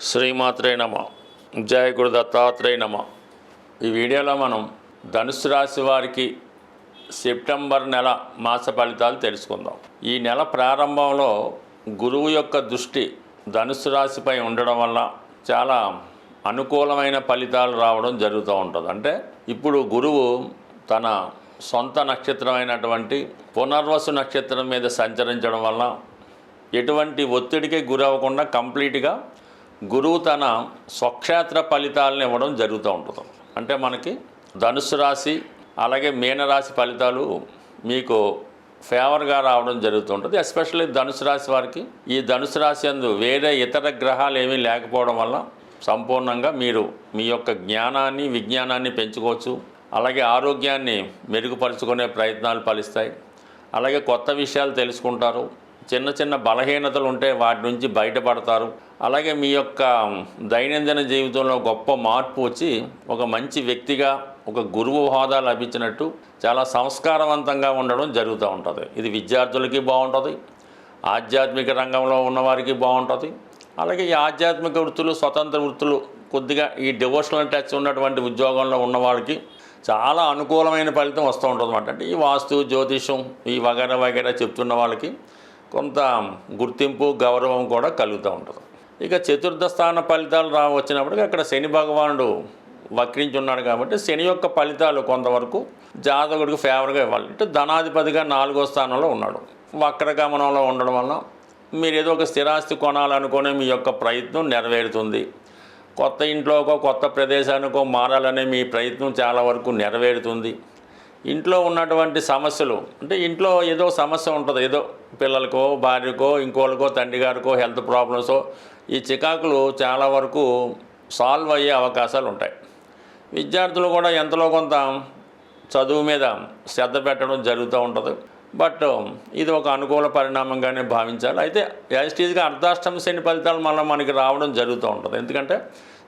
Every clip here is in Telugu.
శ్రీమాత్రే నమ. జయ గురు దత్తాత్రేయ నమ. ఈ వీడియోలో మనం ధనుసు రాశి వారికి సెప్టెంబర్ నెల మాస ఫలితాలు తెలుసుకుందాం. ఈ నెల ప్రారంభంలో గురువు యొక్క దృష్టి ధనుసు రాశిపై ఉండడం వల్ల చాలా అనుకూలమైన ఫలితాలు రావడం జరుగుతూ ఉంటుంది. అంటే ఇప్పుడు గురువు తన సొంత నక్షత్రమైనటువంటి పునర్వసు నక్షత్రం మీద సంచరించడం వల్ల ఎటువంటి ఒత్తిడికి గురవ్వకుండా కంప్లీట్గా గురువు తన స్వక్షేత్ర ఫలితాలను ఇవ్వడం జరుగుతూ ఉంటుంది. అంటే మనకి ధనుసు రాశి అలాగే మీనరాశి ఫలితాలు మీకు ఫేవర్గా రావడం జరుగుతుంటుంది. ఎస్పెషల్లీ ధనుసు రాశి వారికి ఈ ధనుసు రాశి అందు వేరే ఇతర గ్రహాలు ఏమీ లేకపోవడం వల్ల సంపూర్ణంగా మీరు మీ యొక్క జ్ఞానాన్ని విజ్ఞానాన్ని పెంచుకోవచ్చు. అలాగే ఆరోగ్యాన్ని మెరుగుపరుచుకునే ప్రయత్నాలు ఫలిస్తాయి. అలాగే కొత్త విషయాలు తెలుసుకుంటారు. చిన్న చిన్న బలహీనతలు ఉంటే వాటి నుంచి బయటపడతారు. అలాగే మీ యొక్క దైనందిన జీవితంలో గొప్ప మార్పు వచ్చి ఒక మంచి వ్యక్తిగా ఒక గురువు హోదా లభించినట్టు చాలా సంస్కారవంతంగా ఉండడం జరుగుతూ ఉంటుంది. ఇది విద్యార్థులకి బాగుంటుంది, ఆధ్యాత్మిక రంగంలో ఉన్నవారికి బాగుంటుంది. అలాగే ఈ ఆధ్యాత్మిక వృత్తులు, స్వతంత్ర వృత్తులు, కొద్దిగా ఈ డివోషనల్ టచ్ ఉన్నటువంటి ఉద్యోగంలో ఉన్నవారికి చాలా అనుకూలమైన ఫలితం వస్తూ ఉంటుంది అన్నమాట. అంటే ఈ వాస్తు, జ్యోతిషం, ఈ వగైరా చెప్తున్న వాళ్ళకి కొంత గుర్తింపు, గౌరవం కూడా కలుగుతూ ఉంటుంది. ఇక చతుర్థ స్థాన ఫలితాలు వచ్చినప్పటికీ అక్కడ శని భగవానుడు వక్రించి ఉన్నాడు కాబట్టి శని యొక్క ఫలితాలు కొంతవరకు జాతకుడికి ఫేవర్గా ఇవ్వాలి. అంటే ధనాధిపతిగా 4వ స్థానంలో ఉన్నాడు. వక్రగమనంలో ఉండడం వల్ల మీరు ఏదో ఒక స్థిరాస్తి కొనాలనుకునే మీ యొక్క ప్రయత్నం నెరవేరుతుంది. కొత్త ఇంట్లోకో కొత్త ప్రదేశానికో మారాలనే మీ ప్రయత్నం చాలా వరకు నెరవేరుతుంది. ఇంట్లో ఉన్నటువంటి సమస్యలు, అంటే ఇంట్లో ఏదో సమస్య ఉంటుంది, ఏదో పిల్లలకో భార్యకో ఇంకోళ్ళకో తండ్రి గారికో హెల్త్ ప్రాబ్లమ్సో ఈ చికాకులు చాలా వరకు సాల్వ్ అయ్యే అవకాశాలు ఉంటాయి. విద్యార్థులు కూడా ఎంతలో కొంత చదువు మీద శ్రద్ధ పెట్టడం జరుగుతూ ఉంటుంది. బట్ ఇది ఒక అనుకూల పరిణామంగానే భావించాలి. అయితే యాజిటీజ్గా అర్ధాష్టమ శని ఫలితాలు మళ్ళీ మనకి రావడం జరుగుతూ ఉంటుంది. ఎందుకంటే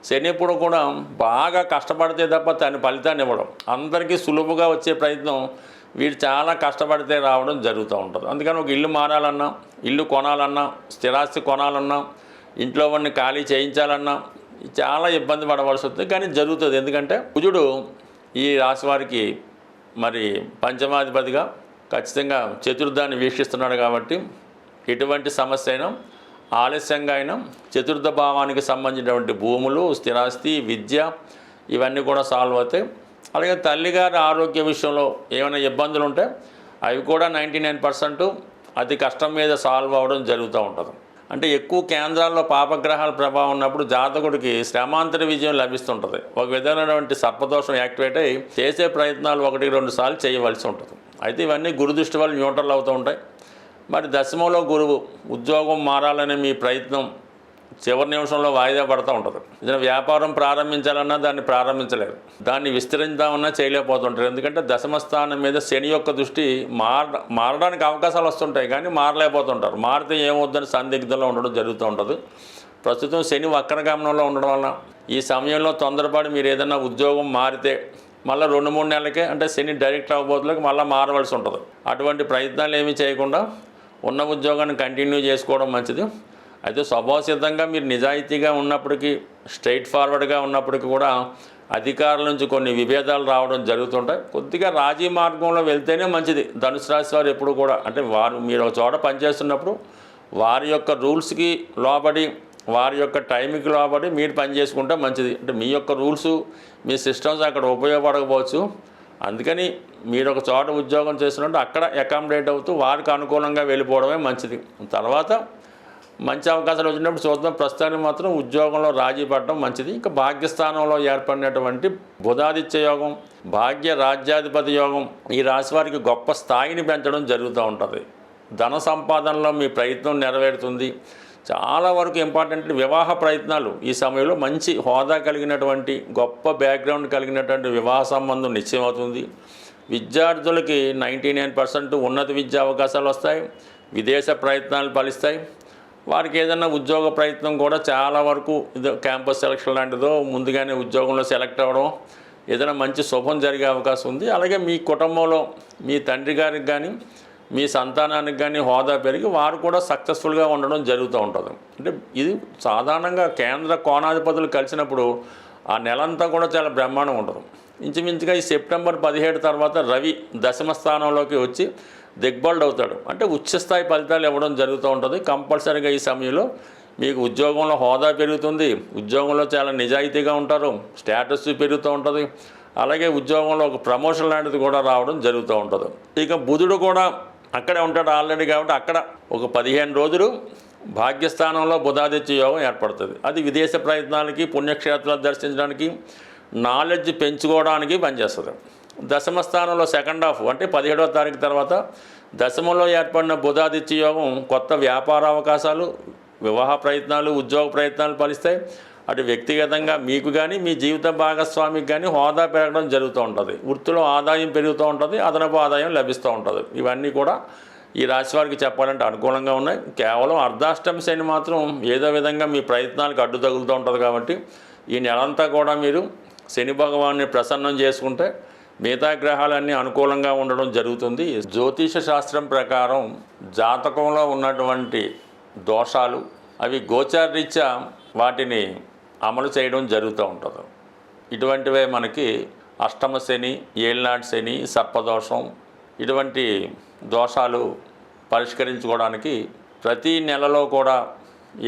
శని ఎప్పుడు కూడా బాగా కష్టపడితే తప్ప తన ఫలితాన్ని ఇవ్వడం, అందరికీ సులువుగా వచ్చే ప్రయత్నం వీడు చాలా కష్టపడితే రావడం జరుగుతూ ఉంటుంది. అందుకని ఒక ఇల్లు మారాలన్నా, ఇల్లు కొనాలన్నా, స్థిరాస్తి కొనాలన్నా, ఇంట్లో వాడిని ఖాళీ చేయించాలన్నా చాలా ఇబ్బంది పడవలసి వస్తుంది. కానీ జరుగుతుంది. ఎందుకంటే కుజుడు ఈ రాశి వారికి మరి పంచమాధిపతిగా ఖచ్చితంగా చతుర్థాన్ని వీక్షిస్తున్నాడు కాబట్టి ఎటువంటి సమస్య అయినా ఆలస్యంగా అయినా చతుర్థ భావానికి సంబంధించినటువంటి భూములు, స్థిరాస్తి, విద్య ఇవన్నీ కూడా సాల్వ్ అవుతాయి. అలాగే తల్లిగారి ఆరోగ్య విషయంలో ఏమైనా ఇబ్బందులు ఉంటే అవి కూడా 99% అతి కష్టం మీద సాల్వ్ అవ్వడం జరుగుతూ ఉంటుంది. అంటే ఎక్కువ కేంద్రాల్లో పాపగ్రహాల ప్రభావం ఉన్నప్పుడు జాతకుడికి శ్రమాంతర విజయం లభిస్తుంటుంది. ఒక విధమైనటువంటి సర్పదోషం యాక్టివేట్ అయ్యి చేసే ప్రయత్నాలు 1-2 సార్లు చేయవలసి ఉంటుంది. అయితే ఇవన్నీ గురుదృష్టి వల్ల న్యూట్రల్ అవుతూ ఉంటాయి. మరి దశమంలో గురువు ఉద్యోగం మారాలనే మీ ప్రయత్నం చివరి నిమిషంలో వాయిదా పడుతూ ఉంటుంది. ఏదైనా వ్యాపారం ప్రారంభించాలన్నా దాన్ని ప్రారంభించలేరు, దాన్ని విస్తరించామన్నా చేయలేకపోతుంటారు. ఎందుకంటే దశమ స్థానం మీద శని యొక్క దృష్టి మారడానికి అవకాశాలు వస్తుంటాయి కానీ మారలేకపోతుంటారు. మారితే ఏమవుద్దని సందిగ్ధంలో ఉండడం జరుగుతూ ఉంటుంది. ప్రస్తుతం శని వక్రగమనంలో ఉండడం వల్ల ఈ సమయంలో తొందరపడి మీరు ఏదైనా ఉద్యోగం మారితే మళ్ళీ 2-3 నెలలకే, అంటే శని డైరెక్ట్ అవ్వబోతులకు మళ్ళీ మారవలసి ఉంటుంది. అటువంటి ప్రయత్నాలు ఏమీ చేయకుండా ఉన్న ఉద్యోగాన్ని కంటిన్యూ చేసుకోవడం మంచిది. అయితే స్వభావసిద్ధంగా మీరు నిజాయితీగా ఉన్నప్పటికీ, స్ట్రైట్ ఫార్వర్డ్గా ఉన్నప్పటికీ కూడా అధికారుల నుంచి కొన్ని విభేదాలు రావడం జరుగుతుంటాయి. కొద్దిగా రాజీ మార్గంలో వెళ్తేనే మంచిది. ధనుసు రాశి వారు ఎప్పుడు కూడా, అంటే మీరు ఒక చోట పనిచేస్తున్నప్పుడు వారి యొక్క రూల్స్కి లోబడి, వారి యొక్క టైంకి లోబడి మీరు పని చేసుకుంటే మంచిది. అంటే మీ యొక్క రూల్స్, మీ సిస్టమ్స్ అక్కడ ఉపయోగపడకపోవచ్చు. అందుకని మీరు ఒక చోట ఉద్యోగం చేస్తున్నట్టు అక్కడ అకామిడేట్ అవుతూ వారికి అనుకూలంగా వెళ్ళిపోవడమే మంచిది. తర్వాత మంచి అవకాశాలు వచ్చినప్పుడు చూద్దాం. ప్రస్తుతానికి మాత్రం ఉద్యోగంలో రాజీ పడడం మంచిది. ఇంకా భాగ్యస్థానంలో ఏర్పడినటువంటి బుధాదిత్య యోగం, భాగ్య రాజ్యాధిపతి యోగం ఈ రాశి వారికి గొప్ప స్థాయిని పెంచడం జరుగుతూ ఉంటుంది. ధన సంపాదనలో మీ ప్రయత్నం నెరవేరుతుంది. చాలా వరకు ఇంపార్టెంట్ వివాహ ప్రయత్నాలు ఈ సమయంలో మంచి హోదా కలిగినటువంటి, గొప్ప బ్యాక్గ్రౌండ్ కలిగినటువంటి వివాహ సంబంధం నిశ్చయమవుతుంది. విద్యార్థులకి 99% ఉన్నత విద్యా అవకాశాలు వస్తాయి. విదేశ ప్రయత్నాలు ఫలిస్తాయి. వారికి ఏదైనా ఉద్యోగ ప్రయత్నం కూడా చాలా వరకు క్యాంపస్ సెలక్షన్ లాంటిదో ముందుగానే ఉద్యోగంలో సెలెక్ట్ అవ్వడం, ఏదైనా మంచి శుభం జరిగే అవకాశం ఉంది. అలాగే మీ కుటుంబంలో మీ తండ్రి గారికి కానీ మీ సంతానానికి కానీ హోదా పెరిగి వారు కూడా సక్సెస్ఫుల్గా ఉండడం జరుగుతూ ఉంటుంది. అంటే ఇది సాధారణంగా కేంద్ర కోణాధిపతులు కలిసినప్పుడు ఆ నెలంతా కూడా చాలా బ్రహ్మాండం ఉంటుంది. ఇంచుమించుగా ఈ సెప్టెంబర్ 17 తర్వాత రవి దశమ స్థానంలోకి వచ్చి దిగ్బల్డ్ అవుతాడు. అంటే ఉచ్చస్థాయి ఫలితాలు ఇవ్వడం జరుగుతూ ఉంటుంది. కంపల్సరీగా ఈ సమయంలో మీకు ఉద్యోగంలో హోదా పెరుగుతుంది, ఉద్యోగంలో చాలా నిజాయితీగా ఉంటారు, స్టేటస్ పెరుగుతూ ఉంటుంది. అలాగే ఉద్యోగంలో ఒక ప్రమోషన్ లాంటిది కూడా రావడం జరుగుతూ ఉంటుంది. ఇక బుధుడు కూడా అక్కడే ఉంటాడు ఆల్రెడీ కాబట్టి అక్కడ ఒక 15 రోజులు భాగ్యస్థానంలో బుధాదిత్య యోగం ఏర్పడుతుంది. అది విదేశ ప్రయత్నాలకి, పుణ్యక్షేత్రాలు దర్శించడానికి, నాలెడ్జ్ పెంచుకోవడానికి పనిచేస్తుంది. దశమ స్థానంలో సెకండ్ హాఫ్ అంటే 17వ తారీఖు తర్వాత దశమంలో ఏర్పడిన బుధాదిత్య యోగం కొత్త వ్యాపార అవకాశాలు, వివాహ ప్రయత్నాలు, ఉద్యోగ ప్రయత్నాలు ఫలిస్తాయి. అటు వ్యక్తిగతంగా మీకు కానీ మీ జీవిత భాగస్వామికి కానీ హోదా పెరగడం జరుగుతూ ఉంటుంది. వృత్తిలో ఆదాయం పెరుగుతూ ఉంటుంది, అదనపు ఆదాయం లభిస్తూ ఉంటుంది. ఇవన్నీ కూడా ఈ రాశి వారికి చెప్పాలంటే అనుకూలంగా ఉన్నాయి. కేవలం అర్ధాష్టమి శని మాత్రం ఏదో విధంగా మీ ప్రయత్నాలకు అడ్డు తగులుతూ ఉంటుంది. కాబట్టి ఈ నెలంతా కూడా మీరు శని భగవాన్ని ప్రసన్నం చేసుకుంటే మిగతా గ్రహాలన్నీ అనుకూలంగా ఉండడం జరుగుతుంది. జ్యోతిష శాస్త్రం ప్రకారం జాతకంలో ఉన్నటువంటి దోషాలు అవి గోచారరీత్యా వాటిని అమలు చేయడం జరుగుతూ ఉంటుంది. ఇటువంటివే మనకి అష్టమ శని, ఏళ్ళనాటి శని, సర్పదోషం, ఇటువంటి దోషాలు పరిష్కరించుకోవడానికి ప్రతి నెలలో కూడా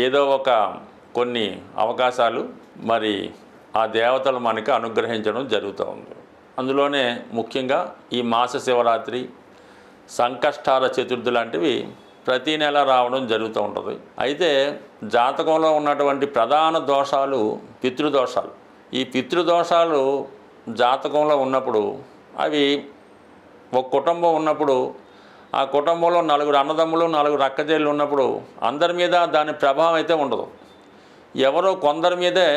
ఏదో ఒక కొన్ని అవకాశాలు మరి ఆ దేవతలు మనకి అనుగ్రహించడం జరుగుతూ ఉంది. అందులోనే ముఖ్యంగా ఈ మాస శివరాత్రి, సంకష్టాల చతుర్థి లాంటివి ప్రతి నెల రావడం జరుగుతూ ఉంటుంది. అయితే జాతకంలో ఉన్నటువంటి ప్రధాన దోషాలు పితృదోషాలు. ఈ పితృదోషాలు జాతకంలో ఉన్నప్పుడు అవి ఒక కుటుంబం ఉన్నప్పుడు ఆ కుటుంబంలో 4 అన్నదమ్ములు, 4 అక్కచెల్లెలు ఉన్నప్పుడు అందరి మీద దాని ప్రభావం అయితే ఉండదు. ఎవరో కొందరి మీదే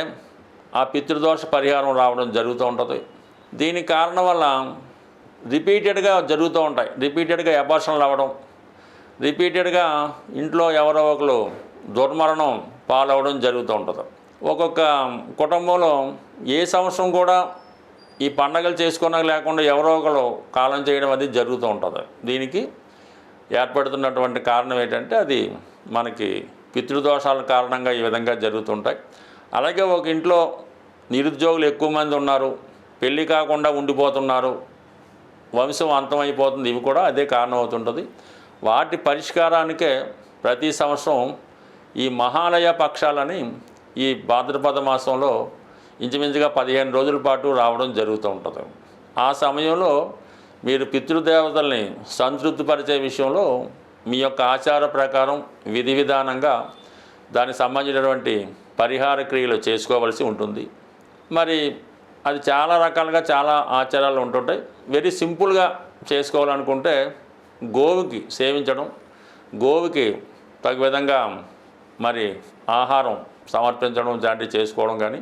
ఆ పితృదోష పరిహారం రావడం జరుగుతూ ఉంటుంది. దీనికి కారణం వల్ల రిపీటెడ్గా జరుగుతూ ఉంటాయి. రిపీటెడ్గా అబార్షన్లు అవ్వడం, రిపీటెడ్గా ఇంట్లో ఎవరో ఒకరు దుర్మరణం పాలవడం జరుగుతూ ఉంటుంది. ఒక్కొక్క కుటుంబంలో ఏ సంవత్సరం కూడా ఈ పండగలు చేసుకున్నా లేకుండా ఎవరో ఒకరు కాలం చేయడం అది జరుగుతూ ఉంటుంది. దీనికి ఏర్పడుతున్నటువంటి కారణం ఏంటంటే అది మనకి పితృదోషాల కారణంగా ఈ విధంగా జరుగుతుంటాయి. అలాగే ఒక ఇంట్లో నిరుద్యోగులు ఎక్కువ మంది ఉన్నారు, పెళ్ళి కాకుండా ఉండిపోతున్నారు, వంశం అంతమైపోతుంది, ఇవి కూడా అదే కారణం అవుతుంటుంది. వాటి పరిష్కారానికే ప్రతి సంవత్సరం ఈ మహాలయ పక్షాలని ఈ భాద్రపద మాసంలో ఇంచుమించుగా 15 రోజుల పాటు రావడం జరుగుతూ ఉంటుంది. ఆ సమయంలో మీరు పితృదేవతల్ని సంతృప్తిపరిచే విషయంలో మీ యొక్క ఆచార ప్రకారం విధి విధానంగా దానికి సంబంధించినటువంటి పరిహార క్రియలు చేసుకోవలసి ఉంటుంది. మరి అది చాలా రకాలుగా చాలా ఆచారాలు ఉంటుంటాయి. వెరీ సింపుల్గా చేసుకోవాలనుకుంటే గోవుకి సేవించడం, గోవుకి తగు విధంగా మరి ఆహారం సమర్పించడం లాంటివి చేసుకోవడం కానీ,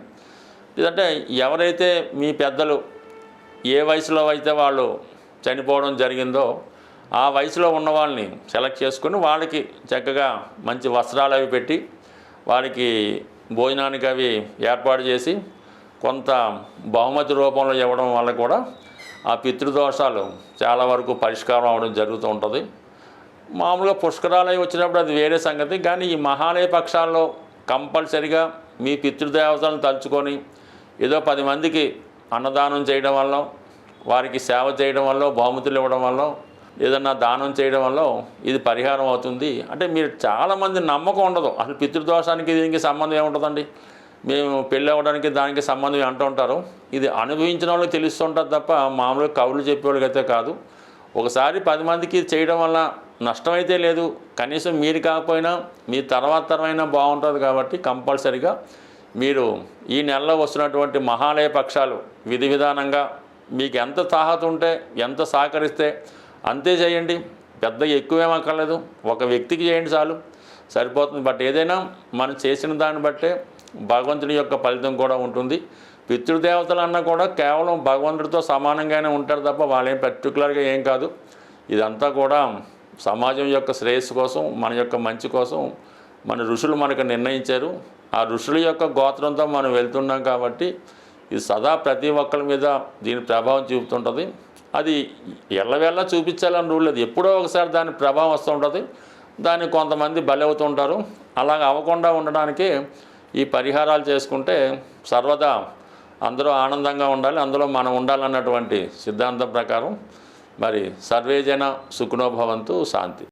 లేదంటే ఎవరైతే మీ పెద్దలు ఏ వయసులో అయితే వాళ్ళు చనిపోవడం జరిగిందో ఆ వయసులో ఉన్న వాళ్ళని సెలెక్ట్ చేసుకుని వాళ్ళకి చక్కగా మంచి వస్త్రాలు అవి పెట్టి వారికి భోజనానికి అవి ఏర్పాటు చేసి కొంత బహుమతి రూపంలో ఇవ్వడం వల్ల కూడా ఆ పితృదోషాలు చాలా వరకు పరిష్కారం అవడం జరుగుతూ ఉంటుంది. మామూలుగా పుష్కరాలయం వచ్చినప్పుడు అది వేరే సంగతి. కానీ ఈ మహాలయ పక్షాల్లో కంపల్సరిగా మీ పితృదేవతలను తలుచుకొని ఏదో 10 మందికి అన్నదానం చేయడం వల్ల, వారికి సేవ చేయడం వల్ల, బహుమతులు ఇవ్వడం వల్ల, ఏదన్నా దానం చేయడం వల్ల ఇది పరిహారం అవుతుంది. అంటే మీరు చాలామంది నమ్మకం ఉండదు, అసలు పితృదోషానికి దీనికి సంబంధం ఏముంటుందండి, మేము పెళ్ళి అవ్వడానికి దానికి సంబంధం అంటూ ఉంటారు. ఇది అనుభవించిన వాళ్ళకి తెలుస్తుంటుంది తప్ప మామూలుగా కవులు చెప్పేవాళ్ళకైతే కాదు. ఒకసారి 10 మందికి చేయడం వల్ల నష్టమైతే లేదు, కనీసం మీరు కాకపోయినా మీ తర్వాత తరమైనా బాగుంటుంది. కాబట్టి కంపల్సరిగా మీరు ఈ నెలలో వస్తున్నటువంటి మహాలయ పక్షాలు విధి విధానంగా మీకు ఎంత తాహత ఉంటే, ఎంత సహకరిస్తే అంతే చేయండి. పెద్ద ఎక్కువేమక్కర్లేదు, ఒక వ్యక్తికి చేయండి చాలు, సరిపోతుంది. బట్ ఏదైనా మనం చేసిన దాన్ని బట్టే భగవంతుని యొక్క ఫలితం కూడా ఉంటుంది. పితృదేవతలు అన్నా కూడా కేవలం భగవంతుడితో సమానంగానే ఉంటారు తప్ప వాళ్ళేం పర్టికులర్గా ఏం కాదు. ఇదంతా కూడా సమాజం యొక్క శ్రేయస్సు కోసం, మన యొక్క మంచి కోసం మన ఋషులు మనకు నిర్ణయించారు. ఆ ఋషుల యొక్క గోత్రంతో మనం వెళ్తున్నాం కాబట్టి ఇది సదా ప్రతి ఒక్కరి మీద దీని ప్రభావం చూపుతుంటుంది. అది ఎల్లవెల్ల చూపించాలని రూల్ లేదు. ఎప్పుడో ఒకసారి దాని ప్రభావం వస్తూ ఉంటుంది, దానికి కొంతమంది బలి అవుతుంటారు. అలాగ అవ్వకుండా ఉండడానికి ఈ పరిహారాలు చేసుకుంటే సర్వదా అందరూ ఆనందంగా ఉండాలి, అందులో మనం ఉండాలన్నటువంటి సిద్ధాంతం ప్రకారం మరి సర్వేజన సుఖినో భవంతు. శాంతి.